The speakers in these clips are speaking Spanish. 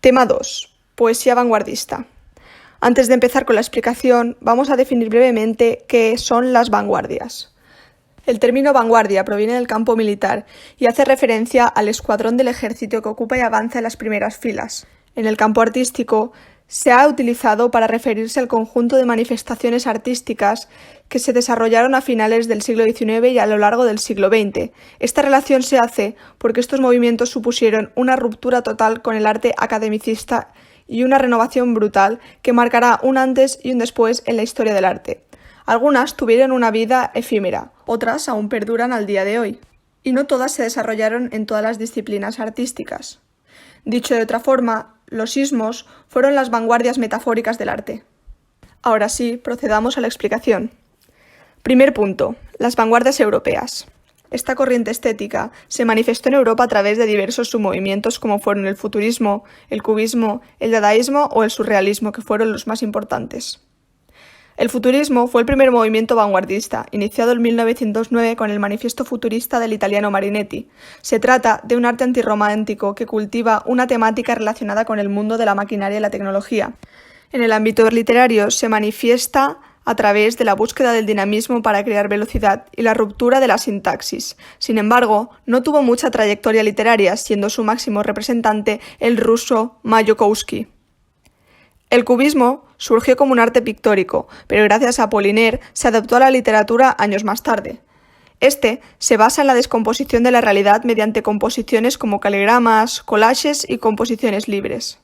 Tema 2. Poesía vanguardista. Antes de empezar con la explicación, vamos a definir brevemente qué son las vanguardias. El término vanguardia proviene del campo militar y hace referencia al escuadrón del ejército que ocupa y avanza en las primeras filas. En el campo artístico, se ha utilizado para referirse al conjunto de manifestaciones artísticas que se desarrollaron a finales del siglo XIX y a lo largo del siglo XX. Esta relación se hace porque estos movimientos supusieron una ruptura total con el arte academicista y una renovación brutal que marcará un antes y un después en la historia del arte. Algunas tuvieron una vida efímera, otras aún perduran al día de hoy, y no todas se desarrollaron en todas las disciplinas artísticas. Dicho de otra forma, los ismos fueron las vanguardias metafóricas del arte. Ahora sí, procedamos a la explicación. Primer punto, las vanguardias europeas. Esta corriente estética se manifestó en Europa a través de diversos submovimientos como fueron el futurismo, el cubismo, el dadaísmo o el surrealismo, que fueron los más importantes. El futurismo fue el primer movimiento vanguardista, iniciado en 1909 con el Manifiesto futurista del italiano Marinetti. Se trata de un arte antirromántico que cultiva una temática relacionada con el mundo de la maquinaria y la tecnología. En el ámbito literario se manifiesta a través de la búsqueda del dinamismo para crear velocidad y la ruptura de la sintaxis. Sin embargo, no tuvo mucha trayectoria literaria, siendo su máximo representante el ruso Mayakovsky. El cubismo surgió como un arte pictórico, pero gracias a Apollinaire se adaptó a la literatura años más tarde. Este se basa en la descomposición de la realidad mediante composiciones como caligramas, collages y composiciones libres.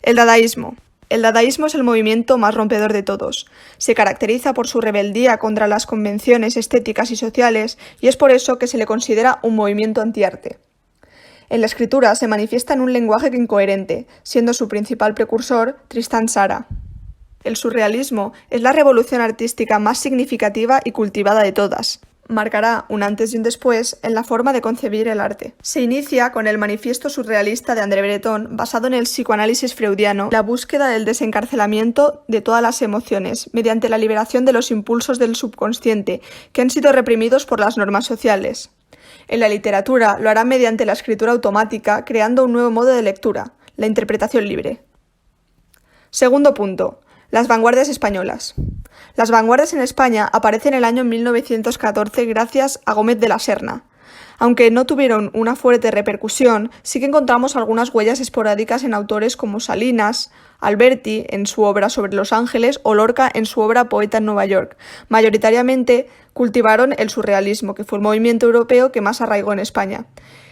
El dadaísmo. El dadaísmo es el movimiento más rompedor de todos. Se caracteriza por su rebeldía contra las convenciones estéticas y sociales y es por eso que se le considera un movimiento antiarte. En la escritura se manifiesta en un lenguaje incoherente, siendo su principal precursor Tristan Tzara. El surrealismo es la revolución artística más significativa y cultivada de todas. Marcará un antes y un después en la forma de concebir el arte. Se inicia con el Manifiesto surrealista de André Breton, basado en el psicoanálisis freudiano, la búsqueda del desencarcelamiento de todas las emociones, mediante la liberación de los impulsos del subconsciente, que han sido reprimidos por las normas sociales. En la literatura lo hará mediante la escritura automática, creando un nuevo modo de lectura, la interpretación libre. Segundo punto, las vanguardias españolas. Las vanguardias en España aparecen en el año 1914 gracias a Gómez de la Serna. Aunque no tuvieron una fuerte repercusión, sí que encontramos algunas huellas esporádicas en autores como Salinas, Alberti en su obra sobre Los Ángeles o Lorca en su obra Poeta en Nueva York. Mayoritariamente cultivaron el surrealismo, que fue el movimiento europeo que más arraigó en España.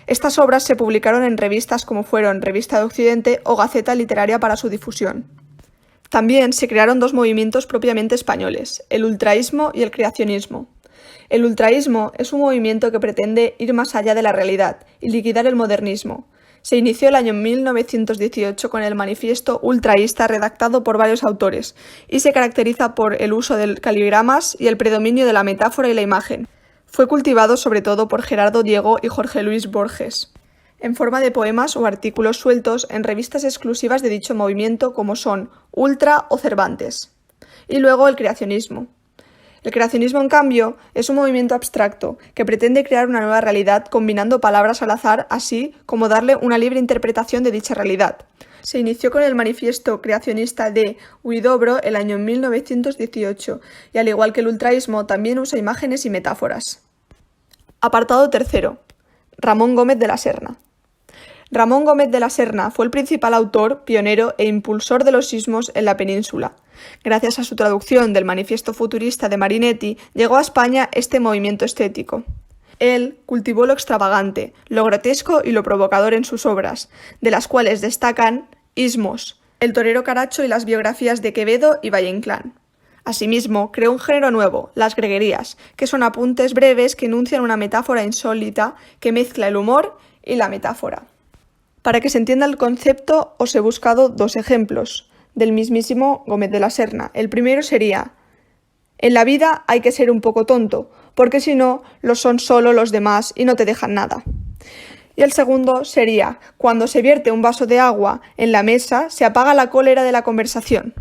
Estas obras se publicaron en revistas como fueron Revista de Occidente o Gaceta Literaria para su difusión. También se crearon dos movimientos propiamente españoles, el ultraísmo y el creacionismo. El ultraísmo es un movimiento que pretende ir más allá de la realidad y liquidar el modernismo. Se inició el año 1918 con el Manifiesto ultraísta redactado por varios autores y se caracteriza por el uso de caligramas y el predominio de la metáfora y la imagen. Fue cultivado sobre todo por Gerardo Diego y Jorge Luis Borges, en forma de poemas o artículos sueltos en revistas exclusivas de dicho movimiento como son Ultra o Cervantes. Y luego el creacionismo. El creacionismo, en cambio, es un movimiento abstracto que pretende crear una nueva realidad combinando palabras al azar, así como darle una libre interpretación de dicha realidad. Se inició con el manifiesto creacionista de Huidobro el año 1918 y, al igual que el ultraísmo, también usa imágenes y metáforas. Apartado tercero. Ramón Gómez de la Serna. Ramón Gómez de la Serna fue el principal autor, pionero e impulsor de los ismos en la península. Gracias a su traducción del Manifiesto futurista de Marinetti, llegó a España este movimiento estético. Él cultivó lo extravagante, lo grotesco y lo provocador en sus obras, de las cuales destacan Ismos, El torero Caracho y las biografías de Quevedo y Valle Inclán. Asimismo, creó un género nuevo, las greguerías, que son apuntes breves que enuncian una metáfora insólita que mezcla el humor y la metáfora. Para que se entienda el concepto, os he buscado dos ejemplos del mismísimo Gómez de la Serna. El primero sería: en la vida hay que ser un poco tonto, porque si no, lo son solo los demás y no te dejan nada. Y el segundo sería: cuando se vierte un vaso de agua en la mesa, se apaga la cólera de la conversación.